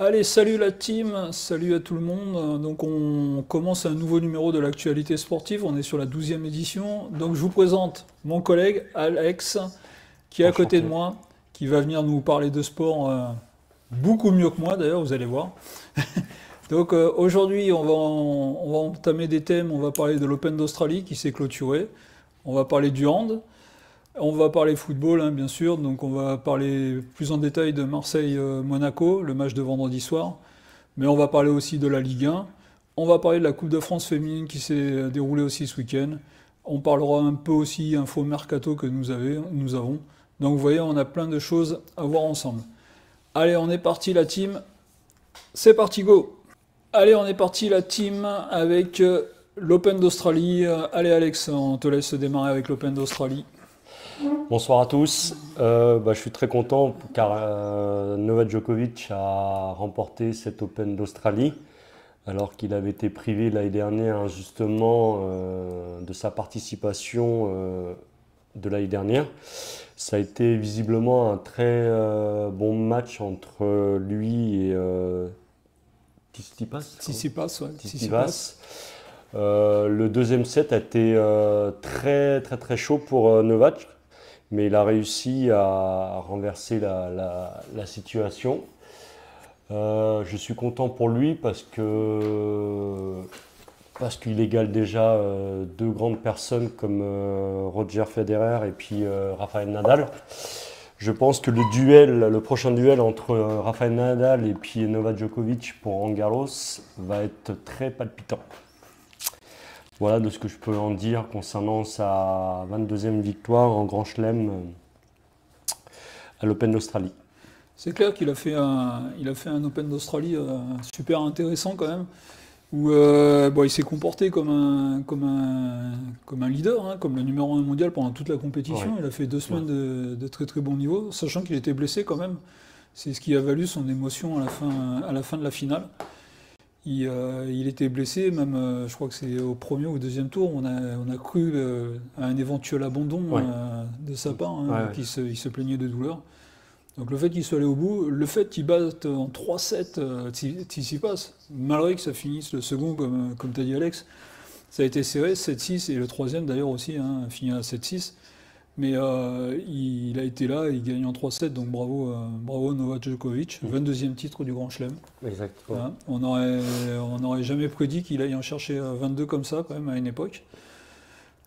Allez, salut la team, salut à tout le monde. Donc on commence un nouveau numéro de l'actualité sportive, on est sur la 12e édition. Donc je vous présente mon collègue Alex, qui est à côté de Enchanté. moi, qui va venir nous parler de sport beaucoup mieux que moi d'ailleurs, vous allez voir. Donc aujourd'hui on va entamer des thèmes, on va parler de l'Open d'Australie qui s'est clôturé, on va parler du hand, on va parler football, hein, bien sûr, donc on va parler plus en détail de Marseille-Monaco, le match de vendredi soir, mais on va parler aussi de la Ligue 1, on va parler de la Coupe de France féminine qui s'est déroulée aussi ce week-end, on parlera un peu aussi info mercato que nous avons, donc vous voyez, on a plein de choses à voir ensemble. Allez, on est parti la team, c'est parti, go! Allez, on est parti la team avec l'Open d'Australie. Allez Alex, on te laisse démarrer avec l'Open d'Australie. Bonsoir à tous. Je suis très content car Novak Djokovic a remporté cet Open d'Australie alors qu'il avait été privé l'année dernière injustement de sa participation de l'année dernière. Ça a été visiblement un très bon match entre lui et Tsitsipas. Tsitsipas, ouais. Tsitsipas. Le deuxième set a été très chaud pour Novak, mais il a réussi à renverser la situation. Je suis content pour lui parce qu'il égale déjà deux grandes personnes comme Roger Federer et puis Rafael Nadal. Je pense que le prochain duel entre Rafael Nadal et puis Novak Djokovic pour Roland Garros va être très palpitant. Voilà de ce que je peux en dire concernant sa 22e victoire en Grand Chelem à l'Open d'Australie. C'est clair qu'il a fait un Open d'Australie super intéressant quand même, où il s'est comporté comme un leader, hein, comme le numéro 1 mondial pendant toute la compétition. Ouais. Il a fait 2 semaines de très très bon niveau, sachant qu'il était blessé quand même. C'est ce qui a valu son émotion à la fin de la finale. Il était blessé, même je crois que c'est au premier ou deuxième tour, on a cru à un éventuel abandon de sa part, hein, qu'il se plaignait de douleur. Donc le fait qu'il soit allé au bout, le fait qu'il batte en 3-7 Tsitsipas, malgré que ça finisse le second comme tu as dit Alex, ça a été serré, 7-6, et le troisième d'ailleurs aussi, hein, fini à 7-6. Mais il a été là, il gagne en 3-7, donc bravo Novak Djokovic, 22e titre du Grand Chelem. Exactement. Hein, on n'aurait jamais prédit qu'il aille en chercher 22 comme ça, quand même, à une époque.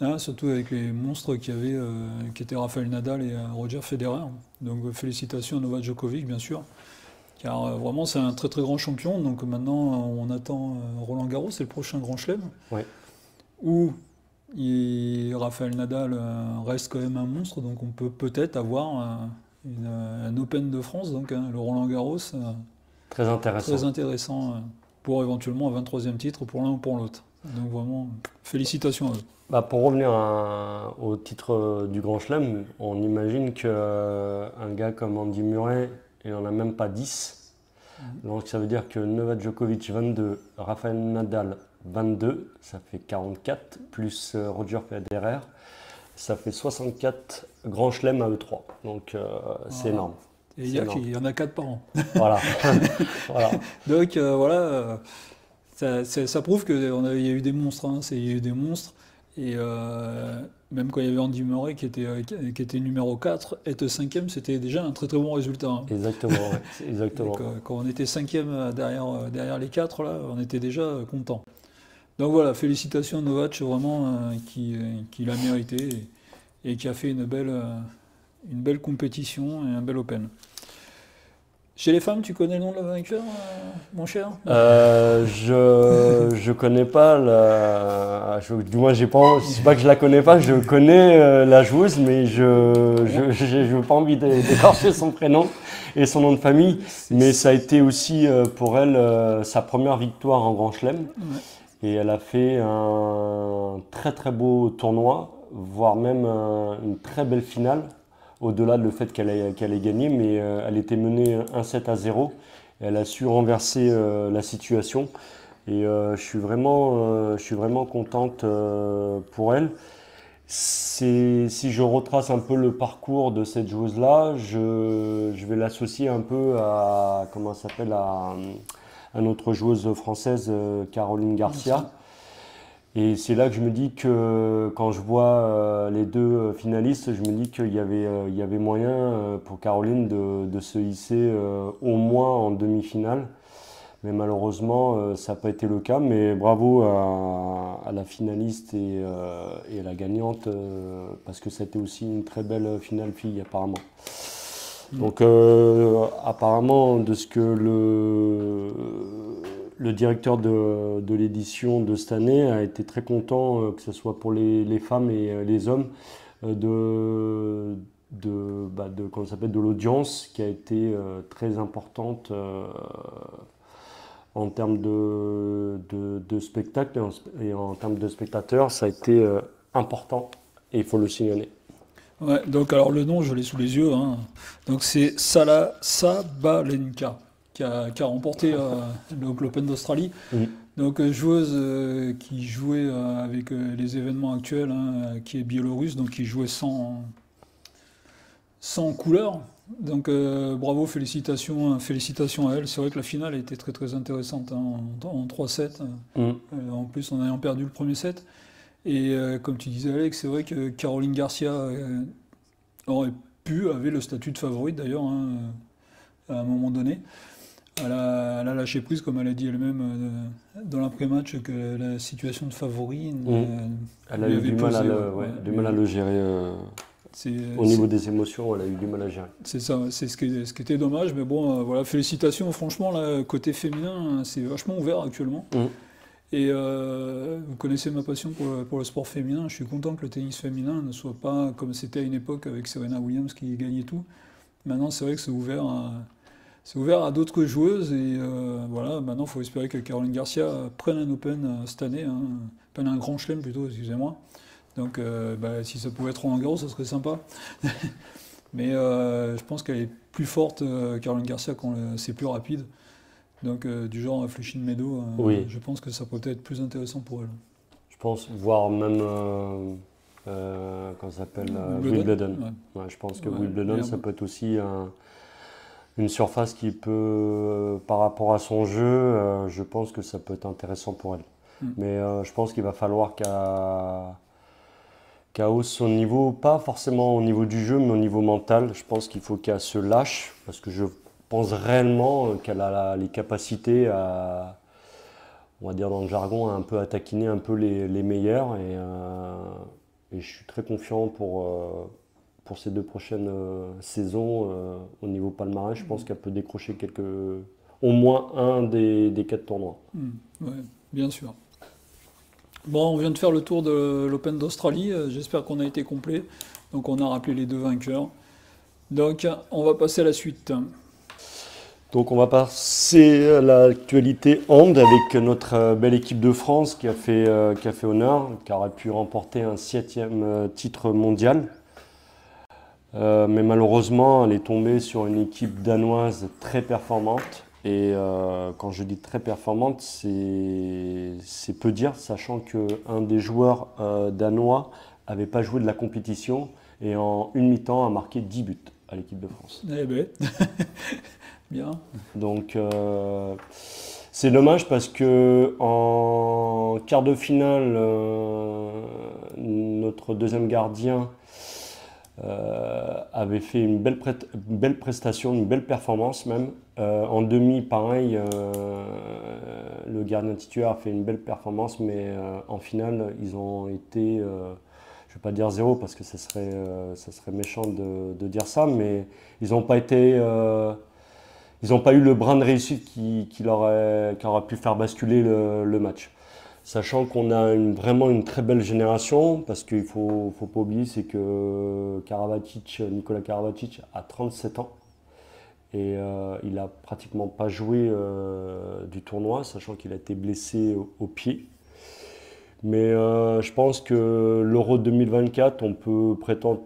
Hein, surtout avec les monstres qui étaient Rafael Nadal et Roger Federer. Donc félicitations à Novak Djokovic, bien sûr. Car vraiment, c'est un très très grand champion. Donc maintenant, on attend Roland Garros, c'est le prochain Grand Chelem. Ouais. Où Rafael Nadal reste quand même un monstre. Donc on peut peut-être avoir un Open de France, donc le Roland Garros. Très intéressant. Très intéressant pour éventuellement un 23e titre pour l'un ou pour l'autre. Donc vraiment, félicitations à eux. Pour revenir au titre du Grand Chelem, on imagine qu'un gars comme Andy Murray, il n'en a même pas 10. Donc ça veut dire que Novak Djokovic 22, Rafael Nadal 22, ça fait 44, plus Roger Federer, ça fait 64 Grand Chelem à eux 3. Donc c'est énorme. Et il y en a 4 par an. Voilà. Voilà. Donc ça prouve qu'il y a eu des monstres. Hein, il y a eu des monstres. Et même quand il y avait Andy Murray qui était numéro 4, être 5e, c'était déjà un très très bon résultat. Hein. Exactement. Ouais. Exactement. Donc, quand on était 5e derrière les 4, là, on était déjà content. Donc voilà, félicitations à Novak, vraiment, qui l'a mérité et qui a fait une belle compétition et un bel Open. Chez les femmes, tu connais le nom de la vainqueur, mon cher? Je connais pas du moins j'ai pas. C'est pas que je la connais pas, je connais la joueuse, mais je n'ai pas envie d'écorcher son prénom et son nom de famille. Mais ça a été aussi pour elle sa première victoire en Grand Chelem. Ouais. Et elle a fait un très très beau tournoi, voire même une très belle finale. Au-delà du fait qu'elle ait gagné, mais elle était menée 1-7-0. Elle a su renverser la situation. Et je suis vraiment contente pour elle. Si je retrace un peu le parcours de cette joueuse-là, je vais l'associer un peu à, comment ça s'appelle, à notre joueuse française, Caroline Garcia. Et c'est là que je me dis que quand je vois les deux finalistes, je me dis il y avait moyen pour Caroline de se hisser au moins en demi-finale. Mais malheureusement, ça n'a pas été le cas. Mais bravo à la finaliste et à la gagnante, parce que c'était aussi une très belle finale fille apparemment. Donc apparemment, de ce que le directeur de l'édition de cette année a été très content, que ce soit pour les femmes et les hommes, comment ça s'appelle, de l'audience qui a été très importante en termes de spectacle et en termes de spectateurs. Ça a été important et il faut le signaler. Ouais, donc alors le nom, je l'ai sous les yeux, hein. Donc c'est Sala Sabalenka qui a remporté donc l'Open d'Australie. Oui. Donc joueuse qui jouait avec les événements actuels, hein, qui est biélorusse, donc qui jouait sans couleur. Donc bravo, félicitations à elle. C'est vrai que la finale a été très très intéressante, hein, en 3-7. En plus en ayant perdu le premier set. Et comme tu disais Alex, c'est vrai que Caroline Garcia avait le statut de favorite d'ailleurs, hein, à un moment donné. Elle a lâché prise, comme elle a dit elle-même dans l'après-match, que la situation de favori elle a eu du mal à le gérer. Au niveau des émotions, elle a eu du mal à gérer. C'est ça, c'est ce qui était dommage, mais bon, voilà, félicitations. Franchement, là, côté féminin, c'est vachement ouvert actuellement. Et vous connaissez ma passion pour le sport féminin. Je suis content que le tennis féminin ne soit pas comme c'était à une époque avec Serena Williams qui gagnait tout. Maintenant, c'est vrai que c'est ouvert à d'autres joueuses. Et voilà, maintenant, il faut espérer que Caroline Garcia prenne un Open cette année, hein, prenne un grand chelem plutôt, excusez-moi. Donc, si ça pouvait être Roland Garros, ça serait sympa. Mais je pense qu'elle est plus forte, Caroline Garcia, quand c'est plus rapide. Donc, du genre Flushing Meadows, oui. Je pense que ça peut être plus intéressant pour elle. Je pense, voire même, comment ça s'appelle, Wimbledon. Ouais. Ouais, je pense que Wimbledon, ça peut être aussi une surface qui peut, par rapport à son jeu, je pense que ça peut être intéressant pour elle. Mais je pense qu'il va falloir qu'elle hausse son niveau, pas forcément au niveau du jeu, mais au niveau mental. Je pense qu'il faut qu'elle se lâche, parce que je pense réellement qu'elle a les capacités à, on va dire dans le jargon, à un peu à taquiner un peu les meilleurs. Et je suis très confiant pour ces 2 prochaines saisons au niveau palmarès. Je pense qu'elle peut décrocher au moins un des 4 tournois. Ouais, bien sûr. Bon, on vient de faire le tour de l'Open d'Australie. J'espère qu'on a été complet. Donc on a rappelé les 2 vainqueurs. Donc on va passer à la suite. Donc on va passer à l'actualité hand avec notre belle équipe de France qui a fait honneur, qui aurait pu remporter un 7e titre mondial. Mais malheureusement, elle est tombée sur une équipe danoise très performante. Et quand je dis très performante, c'est peu dire, sachant qu'un des joueurs danois n'avait pas joué de la compétition et en une mi-temps a marqué 10 buts à l'équipe de France. Eh ben, bien. Donc c'est dommage parce que en quart de finale, notre deuxième gardien avait fait une belle prestation, une belle performance même. En demi, pareil, le gardien titulaire a fait une belle performance, mais en finale, ils ont été, je ne vais pas dire zéro parce que ça serait méchant de dire ça, mais ils n'ont pas été, ils n'ont pas eu le brin de réussite qui aurait pu faire basculer le match. Sachant qu'on a vraiment une très belle génération, parce qu'il ne faut pas oublier, c'est que Nikola Karabatic a 37 ans. Et il n'a pratiquement pas joué du tournoi, sachant qu'il a été blessé au pied. Mais je pense que l'Euro 2024, on peut prétendre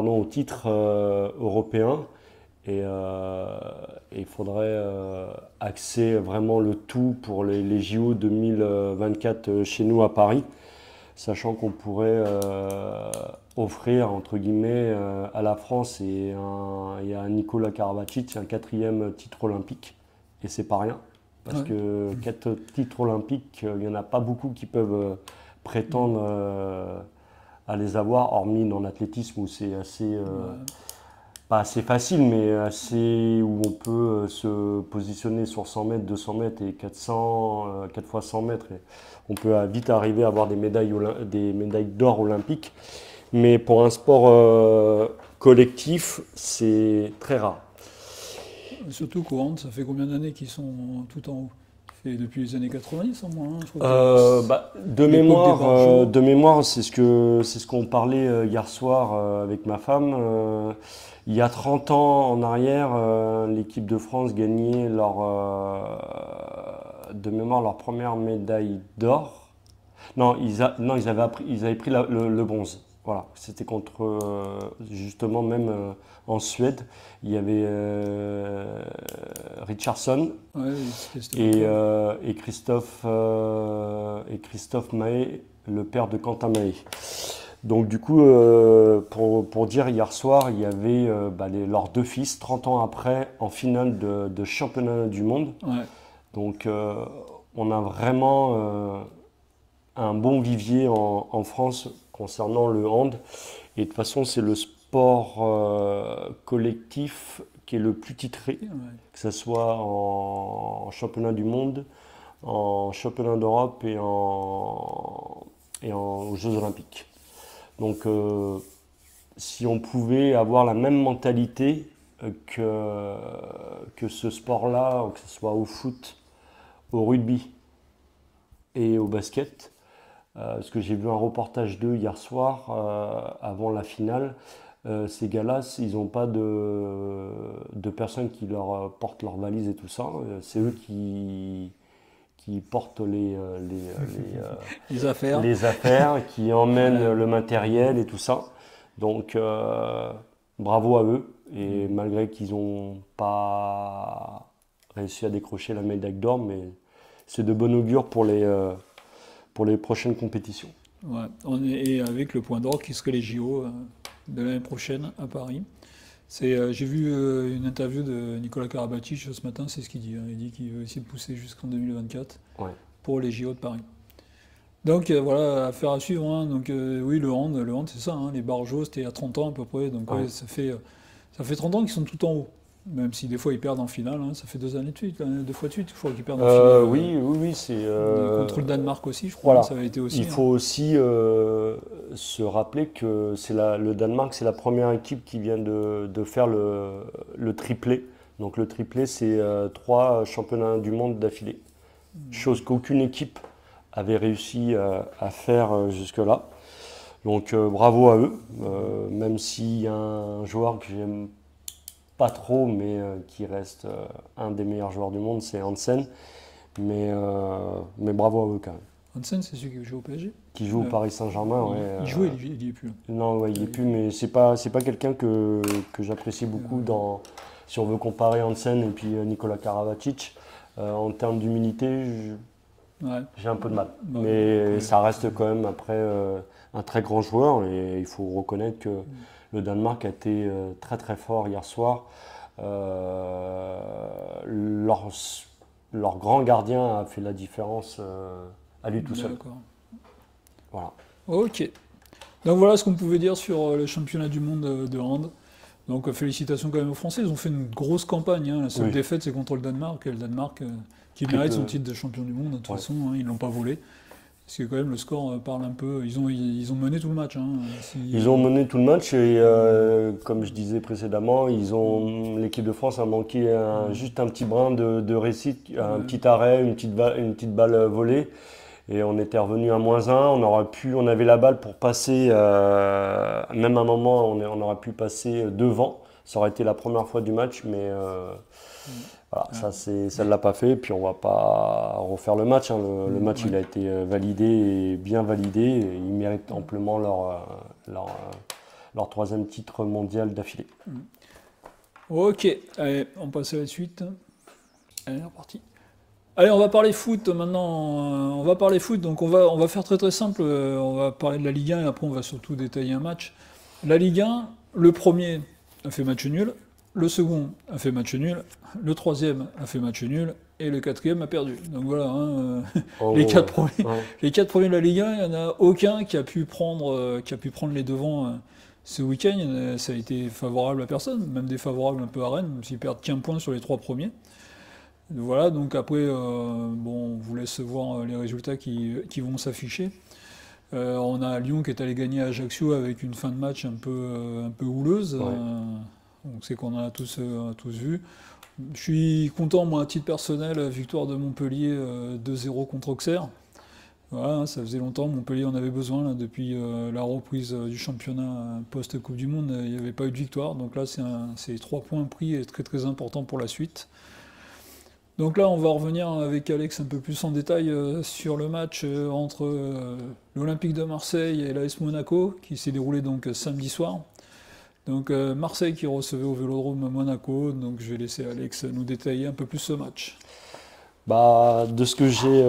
au titre européen. Et il faudrait axer vraiment le tout pour les JO 2024 chez nous à Paris. sachant qu'on pourrait offrir, entre guillemets, à la France et à Nikola Karabatic un 4e titre olympique. Et c'est pas rien, parce que 4 titres olympiques, il n'y en a pas beaucoup qui peuvent prétendre à les avoir, hormis dans l'athlétisme où c'est assez, pas assez facile, mais assez où on peut se positionner sur 100 mètres, 200 mètres et 400, 4 fois 100 mètres. Et on peut vite arriver à avoir des médailles d'or olympiques. Mais pour un sport collectif, c'est très rare. Surtout qu'au hand, ça fait combien d'années qu'ils sont tout en haut? Ça fait depuis les années 90 au moins, hein, je crois De mémoire, c'est ce qu'on parlait hier soir avec ma femme. Il y a 30 ans en arrière, l'équipe de France gagnait de mémoire leur première médaille d'or. Non, ils avaient pris le bronze. Voilà, c'était contre, justement, même en Suède, il y avait Richardson et Christophe Mahé, le père de Quentin Mahé. Donc du coup, pour dire, hier soir, il y avait leurs 2 fils, 30 ans après, en finale de championnat du monde. Ouais. Donc on a vraiment un bon vivier en France concernant le hand. Et de toute façon, c'est le sport collectif qui est le plus titré, que ce soit en championnat du monde, en championnat d'Europe et aux Jeux Olympiques. Donc, si on pouvait avoir la même mentalité que ce sport-là, que ce soit au foot, au rugby et au basket, parce que j'ai vu un reportage d'eux hier soir, avant la finale. Ces gars-là, ils n'ont pas de personnes qui leur portent leurs valises et tout ça. C'est eux qui portent les affaires, qui emmènent le matériel et tout ça. Donc, bravo à eux. Et malgré qu'ils n'ont pas réussi à décrocher la médaille d'or, mais c'est de bon augure pour les prochaines compétitions. Ouais, et avec le point d'or qui serait les JO de l'année prochaine à Paris. J'ai vu une interview de Nikola Karabatic ce matin, c'est ce qu'il dit. Il dit qu'il veut essayer de pousser jusqu'en 2024 pour les JO de Paris. Donc voilà, affaire à suivre. Hein. Donc oui, le hand c'est ça. Hein. Les barjots, c'était à 30 ans à peu près. Donc ça fait 30 ans qu'ils sont tout en haut. Même si des fois ils perdent en finale, hein. Ça fait 2 années de suite, 2 fois de suite, je crois qu'ils perdent en finale. Oui, c'est... contre le Danemark aussi, je crois, voilà. Ça avait été aussi. Il faut aussi se rappeler que le Danemark, c'est la première équipe qui vient de faire le triplé. Donc le triplé, c'est 3 championnats du monde d'affilée. Chose qu'aucune équipe avait réussi à faire jusque-là. Donc bravo à eux, même s'il y a un joueur que j'aime pas trop, mais qui reste un des meilleurs joueurs du monde, c'est Hansen. Mais bravo à eux quand même. Hansen, c'est celui qui joue au PSG? Qui joue au Paris Saint-Germain, il jouait, il y est plus. Non, il y est plus, mais c'est pas quelqu'un que j'apprécie beaucoup si on veut comparer Hansen et puis Nikola Karabatic. En termes d'humilité, j'ai un peu de mal. Mais ça reste quand même après un très grand joueur et il faut reconnaître que le Danemark a été très très fort hier soir. Leur grand gardien a fait la différence à lui tout seul. Voilà. Ok. Donc voilà ce qu'on pouvait dire sur le championnat du monde de hand. Donc félicitations quand même aux Français, ils ont fait une grosse campagne. Hein. La seule défaite c'est contre le Danemark. Et le Danemark qui mérite son titre de champion du monde, de toute façon, hein, ils ne l'ont pas volé. Parce que quand même le score parle un peu. Ils ont mené tout le match. Hein, Ils ont mené tout le match et comme je disais précédemment, l'équipe de France a manqué juste un petit brin de réussite, un petit arrêt, une petite balle volée. Et on était revenu à -1. On avait la balle pour passer. Même à un moment, on aurait pu passer devant. Ça aurait été la première fois du match, mais voilà, ça ne l'a pas fait. Puis on ne va pas refaire le match. Hein. Le match, il a été validé et bien validé. Et ils méritent amplement leur 3e titre mondial d'affilée. Ok, allez, on passe à la suite. Allez, c'est parti. Allez, on va parler foot maintenant. On va parler foot, donc on va faire très très simple. On va parler de la Ligue 1 et après on va surtout détailler un match. La Ligue 1, le premier a fait match nul, le second a fait match nul, le troisième a fait match nul et le quatrième a perdu. Donc voilà, hein, En les gros, quatre premiers, ouais. les quatre premiers de la Ligue 1, il n'y en a aucun qui a pu prendre les devants ce week-end. Ça a été favorable à personne, même défavorable un peu à Rennes, même s'ils perdent qu'un point sur les trois premiers. Voilà, donc après, bon, on vous laisse voir les résultats qui vont s'afficher. On a Lyon qui est allé gagner à Ajaccio avec une fin de match un peu houleuse. Ouais. Donc c'est qu'on en a tous vu. Je suis content, moi, à titre personnel, victoire de Montpellier 2-0 contre Auxerre. Voilà, hein, ça faisait longtemps, Montpellier en avait besoin là, depuis la reprise du championnat post-Coupe du Monde. Il n'y avait pas eu de victoire, donc là c'est 3 points pris et très très important pour la suite. Donc là, on va revenir avec Alex un peu plus en détail sur le match entre l'Olympique de Marseille et l'AS Monaco, qui s'est déroulé donc samedi soir. Donc Marseille qui recevait au Vélodrome Monaco. Donc je vais laisser Alex nous détailler un peu plus ce match. Bah, de ce que j'ai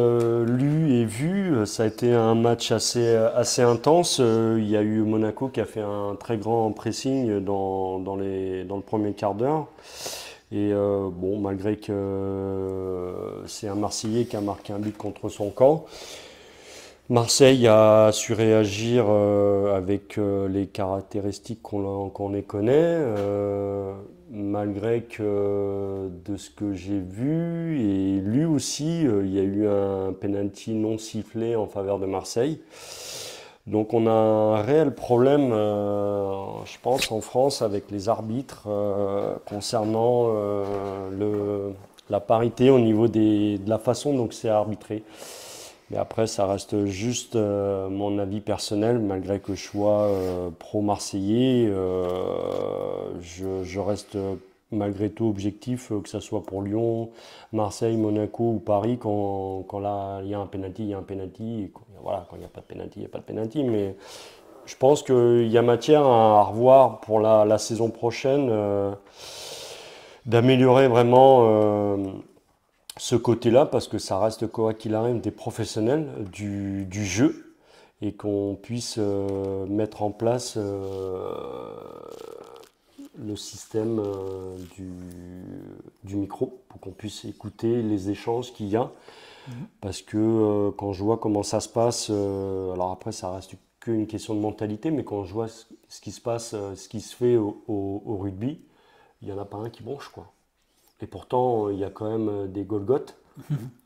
lu et vu, ça a été un match assez intense. Il y a eu Monaco qui a fait un très grand pressing dans le premier quart d'heure. Et bon, malgré que c'est un Marseillais qui a marqué un but contre son camp, Marseille a su réagir avec les caractéristiques qu'on les connaît, malgré que de ce que j'ai vu et lu aussi, il y a eu un penalty non sifflé en faveur de Marseille. Donc on a un réel problème, je pense, en France avec les arbitres concernant la parité au niveau de la façon dont c'est arbitré. Mais après, ça reste juste mon avis personnel, malgré que je sois pro-marseillais, je reste malgré tout objectif, que ce soit pour Lyon, Marseille, Monaco ou Paris, quand là, il y a un penalty, il y a un penalty, et voilà, quand il n'y a pas de penalty, il n'y a pas de penalty, mais je pense qu'il y a matière à revoir pour la saison prochaine, d'améliorer vraiment ce côté-là, parce que ça reste, quoi qu'il arrive, des professionnels du jeu, et qu'on puisse mettre en place le système du micro pour qu'on puisse écouter les échanges qu'il y a. Parce que quand je vois comment ça se passe, alors après ça reste qu'une question de mentalité, mais quand je vois ce qui se passe, ce qui se fait au rugby, il n'y en a pas un qui bronche, quoi. Et pourtant, il y a quand même des Golgoth.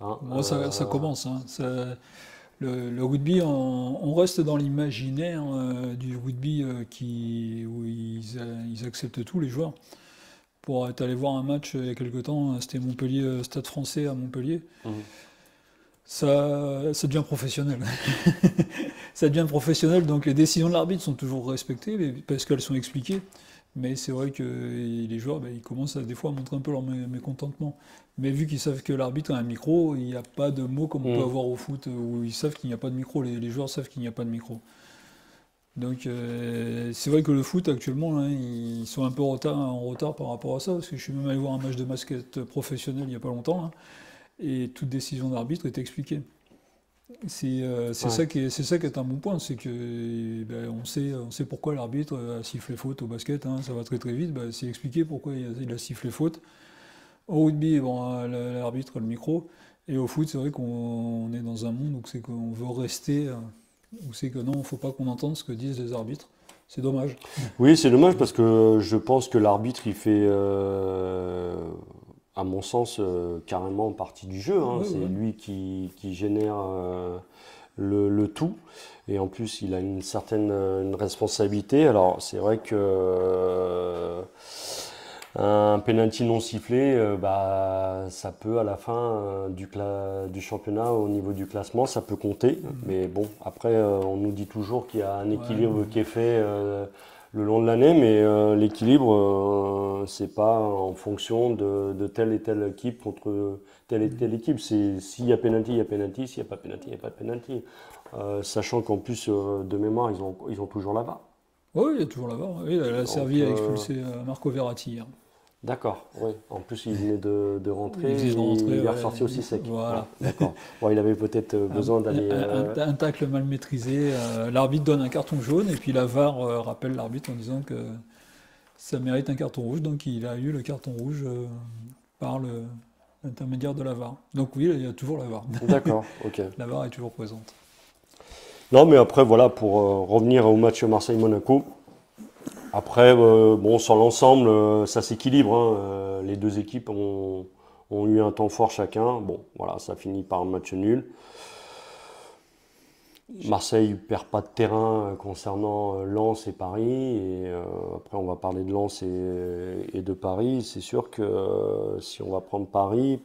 Hein, Bon, ça commence. Hein. Le rugby, on reste dans l'imaginaire du rugby où ils acceptent tout, les joueurs. Pour être allé voir un match il y a quelque temps, c'était Montpellier, Stade Français à Montpellier. Ça devient professionnel. Ça devient professionnel, donc les décisions de l'arbitre sont toujours respectées parce qu'elles sont expliquées. Mais c'est vrai que les joueurs, ils commencent des fois à montrer un peu leur mécontentement. Mais vu qu'ils savent que l'arbitre a un micro, il n'y a pas de mots comme on peut avoir au foot, où ils savent qu'il n'y a pas de micro, les joueurs savent qu'il n'y a pas de micro. Donc c'est vrai que le foot actuellement, hein, ils sont un peu en retard par rapport à ça, parce que je suis même allé voir un match de basket professionnel il n'y a pas longtemps, hein, et toute décision d'arbitre est expliquée. C'est ça c'est ça qui est un bon point, c'est que on sait pourquoi l'arbitre a sifflé faute au basket, hein, ça va très très vite, c'est expliqué pourquoi il a sifflé faute. Au rugby, bon, l'arbitre a le micro, et au foot, c'est vrai qu'on est dans un monde où c'est qu'on veut rester, où c'est que non, il ne faut pas qu'on entende ce que disent les arbitres. C'est dommage. Oui, c'est dommage parce que je pense que l'arbitre, il fait, à mon sens, carrément partie du jeu. Hein. Ouais, C'est ouais. lui qui génère le tout. Et en plus, il a une certaine une responsabilité. Alors, c'est vrai que un penalty non sifflé, ça peut à la fin du championnat, au niveau du classement, ça peut compter. Mais bon, après, on nous dit toujours qu'il y a un équilibre qui est fait le long de l'année, mais l'équilibre, c'est pas en fonction de telle et telle équipe contre telle et telle équipe. C'est s'il y a penalty, il y a penalty. S'il n'y a pas de penalty, il n'y a pas de penalty. Sachant qu'en plus, de mémoire, ils ont toujours la VAR. Oui, il y a toujours la VAR. Oui, elle a servi à Donc, expulser Marco Verratti hier. D'accord, oui. En plus, il venait de rentrer, Il venait de rentrer, il est ouais. ressorti aussi sec. Voilà. Ouais, d'accord. Bon, il avait peut-être besoin d'aller. Un tacle mal maîtrisé, l'arbitre donne un carton jaune et puis la VAR rappelle l'arbitre en disant que ça mérite un carton rouge, donc il a eu le carton rouge par l'intermédiaire de la VAR. Donc oui, il y a toujours la VAR. D'accord, ok. La VAR est toujours présente. Non, mais après, voilà, pour revenir au match Marseille-Monaco. Après, bon, sur l'ensemble, ça s'équilibre, hein. Les deux équipes ont eu un temps fort chacun. Bon, voilà, ça finit par un match nul. Marseille ne perd pas de terrain concernant Lens et Paris. Et après, on va parler de Lens et de Paris. C'est sûr que si on va prendre Paris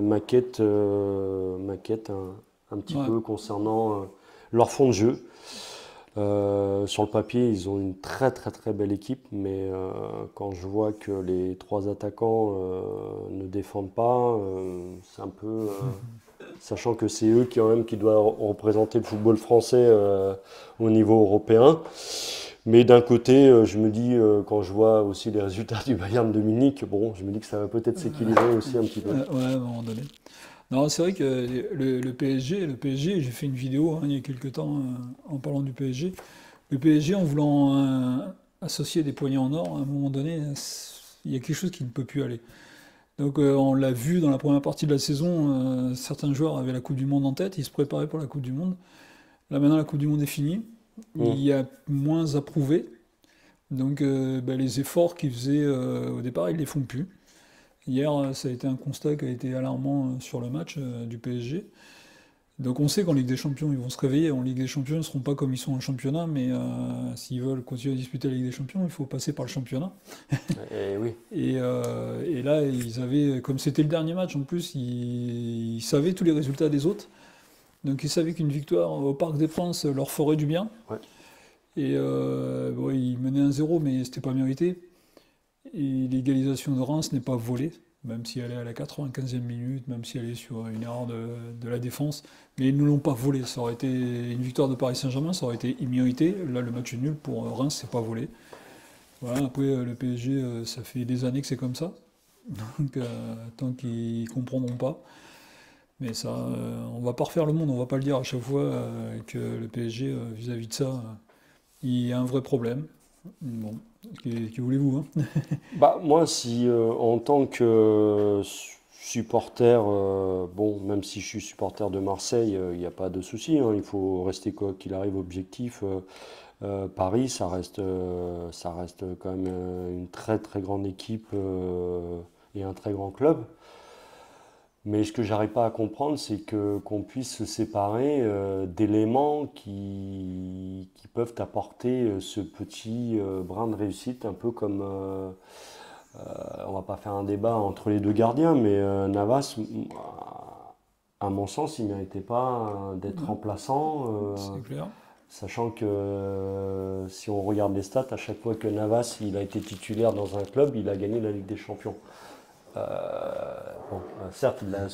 maquette un petit Ouais. peu concernant leur fond de jeu. Sur le papier, ils ont une très très très belle équipe, mais quand je vois que les trois attaquants ne défendent pas, c'est un peu. Sachant que c'est eux qui doivent représenter le football français au niveau européen. Mais d'un côté, je me dis, quand je vois aussi les résultats du Bayern de Munich, bon, je me dis que ça va peut-être s'équilibrer aussi un petit peu. Ouais, à un moment donné. Non, c'est vrai que le PSG, j'ai fait une vidéo il y a quelques temps en parlant du PSG. Le PSG, en voulant associer des poignées en or, à un moment donné, il y a quelque chose qui ne peut plus aller. Donc on l'a vu dans la première partie de la saison, certains joueurs avaient la Coupe du Monde en tête, ils se préparaient pour la Coupe du Monde. Là maintenant la Coupe du Monde est finie, Mm. il y a moins à prouver. Donc les efforts qu'ils faisaient au départ, ils ne les font plus. Hier, ça a été un constat qui a été alarmant sur le match du PSG. Donc on sait qu'en Ligue des Champions, ils vont se réveiller. En Ligue des Champions, ils ne seront pas comme ils sont en championnat, mais s'ils veulent continuer à disputer la Ligue des Champions, il faut passer par le championnat. Et oui. Et là, ils avaient, comme c'était le dernier match en plus, ils savaient tous les résultats des autres. Donc ils savaient qu'une victoire au Parc des Princes leur ferait du bien. Ouais. Et bon, ils menaient 1-0, mais c'était pas mérité. Et l'égalisation de Reims n'est pas volée, même si elle est à la 95e minute, même si elle est sur une erreur de la défense. Mais ils ne l'ont pas volée. Ça aurait été une victoire de Paris Saint-Germain, ça aurait été immérité. Là, le match est nul pour Reims, c'est pas volé. Voilà, après, le PSG, ça fait des années que c'est comme ça. Donc, tant qu'ils ne comprendront pas. Mais ça, on va pas refaire le monde, on va pas le dire à chaque fois que le PSG, vis-à-vis de ça, il y a un vrai problème. Bon, que voulez-vous, hein? Bah, moi, si en tant que supporter, bon, même si je suis supporter de Marseille, il n'y a pas de souci, hein, il faut rester quoi qu'il arrive objectif. Paris, ça reste quand même une très très grande équipe et un très grand club. Mais ce que j'arrive pas à comprendre, c'est que qu'on puisse se séparer d'éléments qui peuvent apporter ce petit brin de réussite, un peu comme on va pas faire un débat entre les deux gardiens, mais Navas, à mon sens, il méritait pas d'être Ouais, remplaçant, c'est clair. sachant que si on regarde les stats, à chaque fois que Navas il a été titulaire dans un club, il a gagné la Ligue des Champions. Bon, certes, à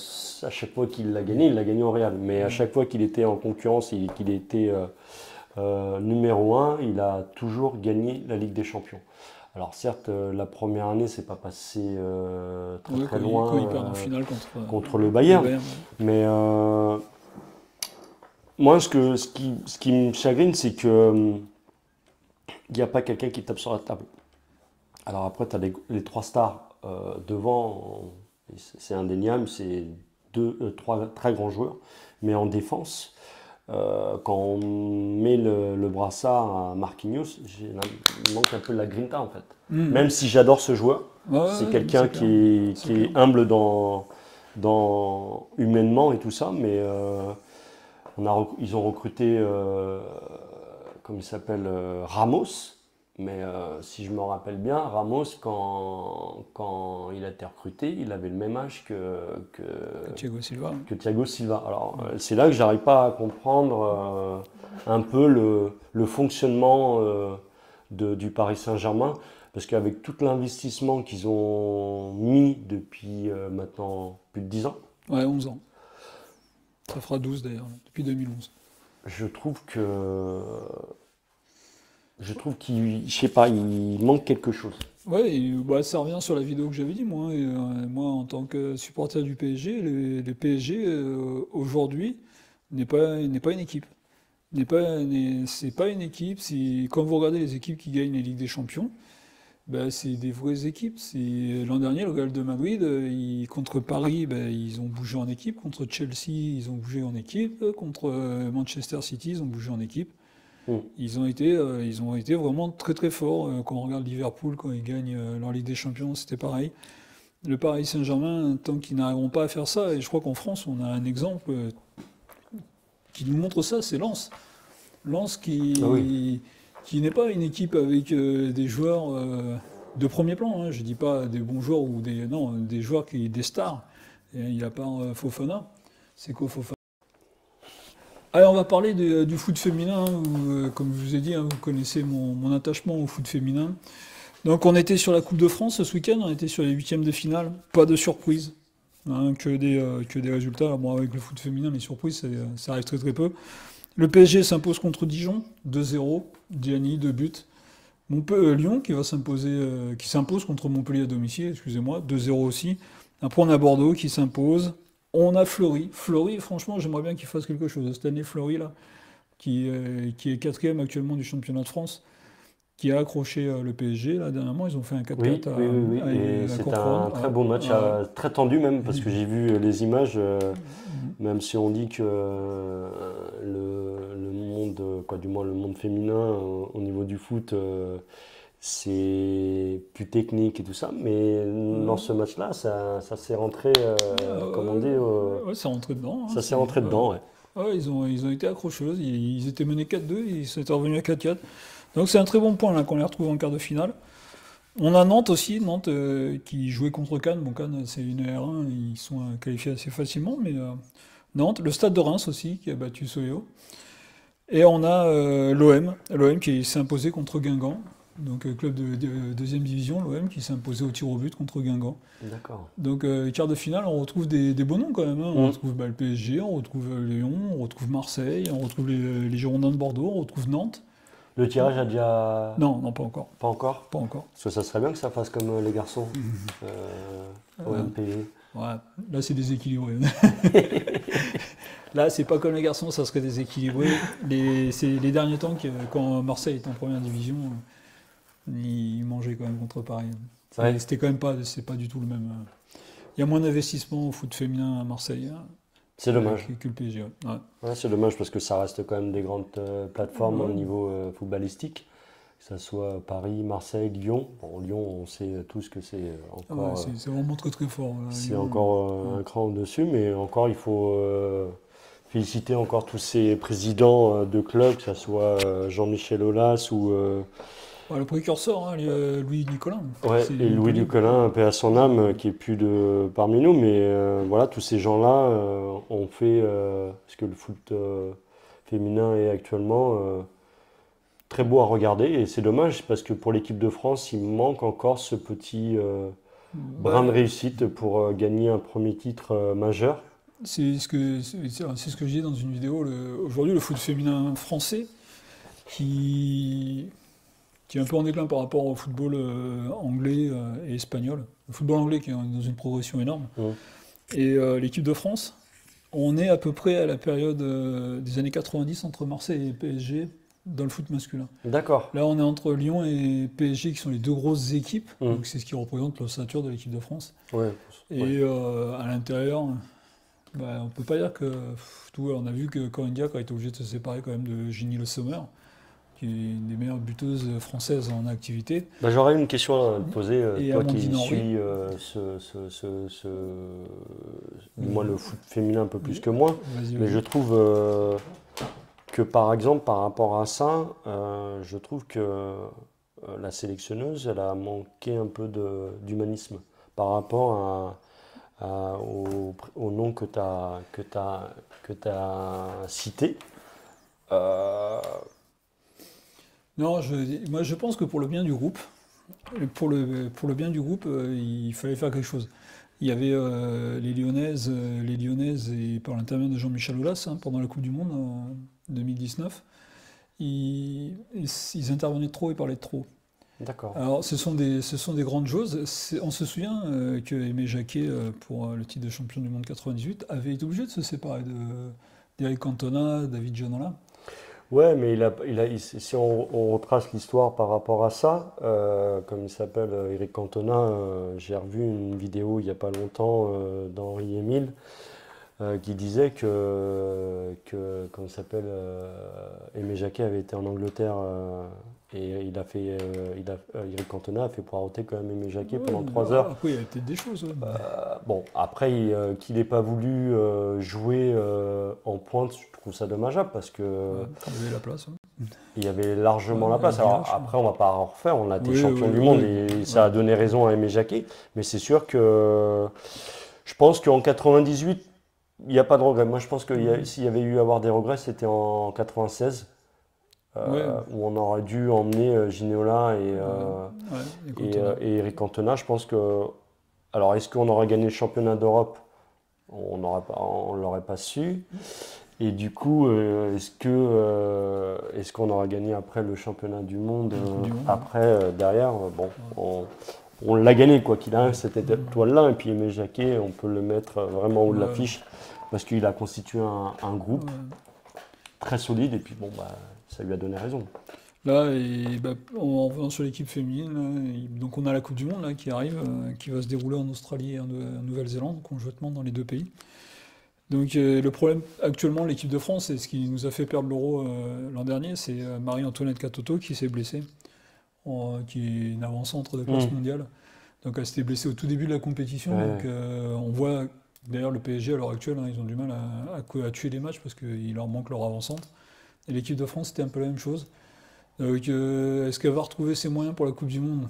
chaque fois qu'il l'a gagné, il l'a gagné au Real. Mais à chaque fois qu'il était en concurrence et qu'il était numéro un, il a toujours gagné la Ligue des Champions. Alors certes, la première année, c'est pas passé très Ouais, très quand loin ils perdent en finale contre le le Bayern. Bayern. Mais moi, ce qui me chagrine, c'est que il n'y a pas quelqu'un qui tape sur la table. Alors après, tu as les trois stars devant, c'est indéniable, c'est trois très grands joueurs. Mais en défense, quand on met le brassard à Marquinhos, il manque un peu de la grinta en fait. Mhm. Même si j'adore ce joueur, Ouais, ouais, c'est ouais, quelqu'un c'est clair. qui C'est est clair. humble humainement et tout ça, mais ils ont recruté, comme il s'appelle, Ramos. Mais si je me rappelle bien, Ramos, quand il a été recruté, il avait le même âge Thiago Silva. que Thiago Silva. Alors c'est là que j'arrive pas à comprendre un peu le fonctionnement du Paris Saint-Germain, parce qu'avec tout l'investissement qu'ils ont mis depuis maintenant plus de 10 ans, Ouais, 11 ans. Ça fera 12 d'ailleurs, depuis 2011. je trouve que Je trouve je sais pas, il manque quelque chose. Ouais, et, bah, ça revient sur la vidéo que j'avais dit, moi. Et, moi, en tant que supporter du PSG, le PSG, aujourd'hui, n'est pas une équipe. C'est pas une équipe. Quand vous regardez les équipes qui gagnent les Ligues des Champions, bah, c'est des vraies équipes. L'an dernier, le Real de Madrid, contre Paris, bah, ils ont bougé en équipe. Contre Chelsea, ils ont bougé en équipe. Contre Manchester City, ils ont bougé en équipe. Mm. Ils ont été vraiment très très forts. Quand on regarde Liverpool, quand ils gagnent leur Ligue des Champions, c'était pareil. Le Paris Saint-Germain, tant qu'ils n'arriveront pas à faire ça, et je crois qu'en France, on a un exemple qui nous montre ça, c'est Lens. Lens Ah oui. qui n'est pas une équipe avec des joueurs de premier plan. Hein. Je ne dis pas des bons joueurs ou non, des joueurs des stars. Et il n'y a pas Fofana. C'est quoi Fofana? Alors on va parler du foot féminin, où, comme je vous ai dit, hein, vous connaissez mon attachement au foot féminin. Donc on était sur la Coupe de France ce week-end, on était sur les huitièmes de finale, pas de surprise, hein, que des résultats. Alors, bon, avec le foot féminin, les surprises, ça arrive très très peu. Le PSG s'impose contre Dijon, 2-0, Diani, 2 buts. Lyon qui s'impose contre Montpellier à domicile, excusez-moi, 2-0 aussi. Après on a Bordeaux qui s'impose. On a Fleury. Fleury, franchement, j'aimerais bien qu'il fasse quelque chose. Cette année, Fleury, là, qui est quatrième actuellement du championnat de France, qui a accroché le PSG. Là, dernièrement, ils ont fait un 4-4 Oui. Et à c'est Courtrai. un très beau match, très tendu même, parce que j'ai vu les images, même si on dit que le monde, quoi, du moins le monde féminin au niveau du foot, c'est plus technique et tout ça, mais dans ce match-là, ça s'est rentré, comme on dit, Ouais, c'est rentré dedans. Hein, ça s'est rentré dedans, ouais. ouais, ils ont été accrocheuses. Ils étaient menés 4-2, ils sont revenus à 4-4. Donc c'est un très bon point là qu'on les retrouve en quart de finale. On a Nantes aussi, Nantes qui jouait contre Cannes. Bon, Cannes, c'est une R1, ils sont qualifiés assez facilement, mais Nantes, le Stade de Reims aussi, qui a battu Soyo. Et on a l'OM qui s'est imposé contre Guingamp, donc club de deuxième division, l'OM qui s'est imposé au tir au but contre Guingamp. D'accord. Donc quart de finale, on retrouve des beaux noms quand même. Hein. On retrouve le PSG, on retrouve Lyon, on retrouve Marseille, on retrouve les Girondins de Bordeaux, on retrouve Nantes. Le tirage a déjà... Non, non, pas encore. Pas encore? Pas encore. Parce que ça serait bien que ça fasse comme les garçons. OMP. Ouais, là c'est déséquilibré. Là, c'est pas comme les garçons, ça serait déséquilibré. C'est les derniers temps, quand Marseille était en première division, ils mangeaient quand même contre Paris. Ouais. C'était quand même pas, c'est pas du tout le même. Il y a moins d'investissement au foot féminin à Marseille. Hein, C'est dommage. que le PSG. Ouais. Ouais, c'est dommage parce que ça reste quand même des grandes plateformes au niveau footballistique. Que ce soit Paris, Marseille, Lyon. Bon, Lyon, on sait tous que c'est encore, Ouais, c'est vraiment très très fort. Là, c'est Lyon. encore un cran au-dessus, mais encore il faut féliciter encore tous ces présidents de clubs, que ce soit Jean-Michel Aulas ou Le précurseur, hein, Louis Nicolin. ouais, et Louis Ducolin, paix à son âme, qui est plus parmi nous, mais voilà, tous ces gens-là ont fait ce que le foot féminin est actuellement très beau à regarder, et c'est dommage parce que pour l'équipe de France, il manque encore ce petit brin de réussite pour gagner un premier titre majeur. C'est ce que je dis dans une vidéo. Aujourd'hui, le foot féminin français qui est un peu en déclin par rapport au football anglais et espagnol. Le football anglais qui est dans une progression énorme. Et l'équipe de France, on est à peu près à la période des années 90 entre Marseille et PSG dans le foot masculin. D'accord. Là, on est entre Lyon et PSG qui sont les deux grosses équipes. Donc c'est ce qui représente l'ossature de l'équipe de France. Ouais. Et à l'intérieur, on ne peut pas dire que... on a vu que Corinne Diacre a été obligée de se séparer quand même de Ginny Le Sommer, qui est une des meilleures buteuses françaises en activité. J'aurais une question à te poser, Et toi qui Amandine Henry. suis du moins le foot féminin un peu plus que moi, mais je trouve que par exemple par rapport à ça, je trouve que la sélectionneuse, elle a manqué un peu d'humanisme par rapport au nom que tu as cité. Non, moi je pense que pour le bien du groupe, il fallait faire quelque chose. Il y avait les Lyonnaises et par l'intermédiaire de Jean-Michel Aulas pendant la Coupe du Monde en 2019. ils intervenaient trop, ils parlaient trop. D'accord. Alors, ce sont des grandes choses. On se souvient que Aimé Jacquet, pour le titre de champion du monde 98, avait été obligé de se séparer d'Eric Cantona, David Ginola. Ouais, mais si on retrace l'histoire par rapport à ça, comme il s'appelle Eric Cantona, j'ai revu une vidéo il n'y a pas longtemps d'Henri Émile qui disait comment il s'appelle, Aimé Jacquet avait été en Angleterre et Eric Cantona a fait poireauter quand même Aimé Jacquet Ouais, pendant 3 heures. après, il y avait peut-être des choses. Ouais. Bon, après, qu'il n'ait pas voulu jouer en pointe, je trouve ça dommageable parce que Ouais, il y avait la place. Ouais. il y avait largement Ouais, la place. avec Alors Villach, après, on va pas en refaire, on a été oui, champion oui, du monde oui. et ça a donné raison à Aimé Jacquet. Mais c'est sûr que je pense qu'en 98, il n'y a pas de regret. Moi, je pense que s'il y avait eu à avoir des regrets, c'était en 96. Ouais, Où on aurait dû emmener Ginola et Cantona. et Eric Cantona. Je pense que. Alors, est-ce qu'on aurait gagné le championnat d'Europe? On l'aurait pas su. Et du coup, est-ce qu'on aura gagné après le championnat du monde Du monde, après, derrière, bon, on l'a gagné quoi qu'il arrive, cette étoile-là. Et puis Aimé Jacquet, on peut le mettre vraiment haut de Ouais. l'affiche parce qu'il a constitué un groupe Ouais. très solide. Et puis bon, bah, ça lui a donné raison. Là, en revenant sur l'équipe féminine, là, donc on a la Coupe du Monde là, qui arrive, qui va se dérouler en Australie et en Nouvelle-Zélande, conjointement dans les deux pays. Donc le problème actuellement, l'équipe de France, et ce qui nous a fait perdre l'Euro l'an dernier, c'est Marie-Antoinette Katoto qui s'est blessée, qui est une avant-centre de classe mondiale. Donc elle s'était blessée au tout début de la compétition. Ouais. Donc on voit, d'ailleurs le PSG à l'heure actuelle, hein, ils ont du mal à tuer les matchs parce qu'il leur manque leur avant-centre. Et l'équipe de France, c'était un peu la même chose. Donc est-ce qu'elle va retrouver ses moyens pour la Coupe du Monde?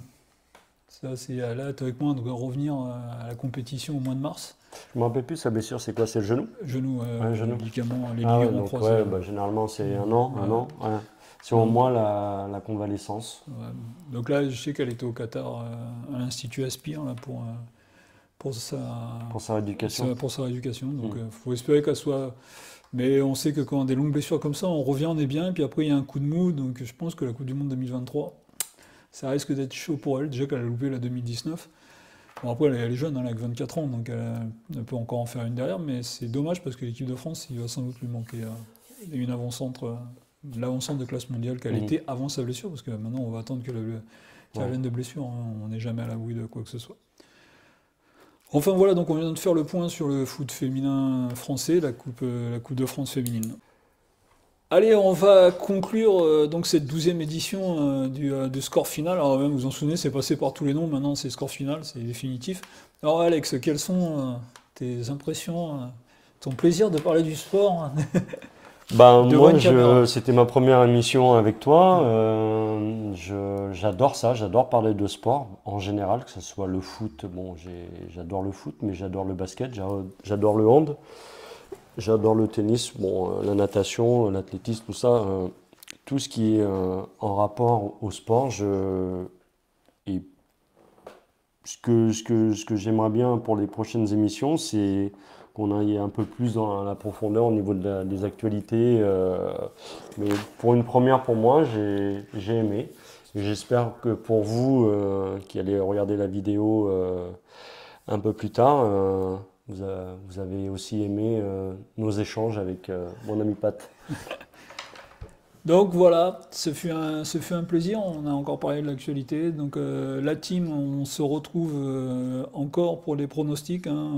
Ça, c'est là, t'es avec moi, on doit revenir à la compétition au mois de mars. Je me rappelle plus, sa blessure, c'est quoi? C'est le genou? Genou, Ouais, genou. les Ah ouais, ligaments donc croisés. ouais, bah, généralement c'est un an. Ouais. C'est au moins la convalescence. Ouais. Donc là, je sais qu'elle était au Qatar, à l'Institut Aspire, là, pour sa, Pour sa rééducation. pour sa rééducation. Donc il faut espérer qu'elle soit. Mais on sait que quand on a des longues blessures comme ça, on revient, on est bien, et puis après il y a un coup de mou. Donc je pense que la Coupe du Monde 2023, ça risque d'être chaud pour elle. Déjà qu'elle a loupé la 2019. Bon, après, elle est jeune, hein, elle a que 24 ans, donc elle peut encore en faire une derrière, mais c'est dommage parce que l'équipe de France, il va sans doute lui manquer une avant-centre, l'avant-centre de classe mondiale qu'elle était avant sa blessure, parce que maintenant on va attendre qu'elle revienne de blessure, hein, on n'est jamais à l'abri de quoi que ce soit. Enfin voilà, donc on vient de faire le point sur le foot féminin français, la Coupe de France féminine. Allez, on va conclure donc cette 12e édition du score final. Alors même, vous vous en souvenez, c'est passé par tous les noms, maintenant c'est score final, c'est définitif. Alors Alex, quelles sont tes impressions, ton plaisir de parler du sport? Ben, Devant moi, une caméra. c'était ma première émission avec toi. J'adore ça, j'adore parler de sport en général, que ce soit le foot. Bon, j'adore le foot, mais j'adore le basket, j'adore le hand, j'adore le tennis, bon, la natation, l'athlétisme, tout ça. Tout ce qui est en rapport au sport, et ce que j'aimerais bien pour les prochaines émissions, c'est qu'on aille un peu plus dans la profondeur au niveau des actualités. Mais pour une première, pour moi, j'ai aimé. Et j'espère que pour vous qui allez regarder la vidéo un peu plus tard, vous avez aussi aimé nos échanges avec mon ami Pat. Donc voilà, ce fut un plaisir, on a encore parlé de l'actualité. Donc la team, on se retrouve encore pour les pronostics, hein,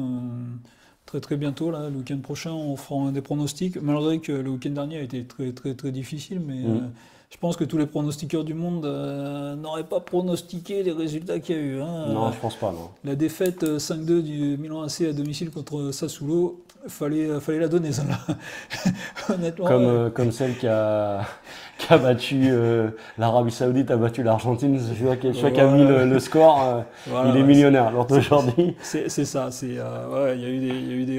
très très bientôt, là, le week-end prochain, on fera des pronostics, malgré que le week-end dernier a été très très très difficile, mais je pense que tous les pronostiqueurs du monde n'auraient pas pronostiqué les résultats qu'il y a eu. Hein. Non, je pense pas, non. La défaite 5-2 du Milan AC à domicile contre Sassuolo, fallait la donner, celle-là. Honnêtement. Comme celle qui a battu l'Arabie Saoudite, a battu l'Argentine. Celui qui a mis le score, Voilà, il est millionnaire. Alors aujourd'hui. C'est ça. Ouais, il y a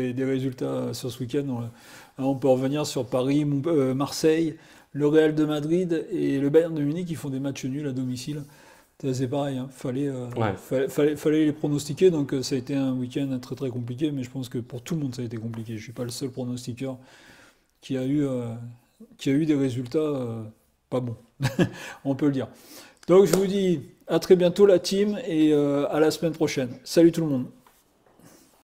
eu des résultats sur ce week-end. On peut revenir sur Paris, Marseille, le Real de Madrid et le Bayern de Munich qui font des matchs nuls à domicile. C'est pareil, hein. Fallait les pronostiquer, donc ça a été un week-end très très compliqué, mais je pense que pour tout le monde ça a été compliqué. Je suis pas le seul pronostiqueur qui a eu des résultats pas bon, on peut le dire. Donc je vous dis à très bientôt la team et à la semaine prochaine. Salut tout le monde.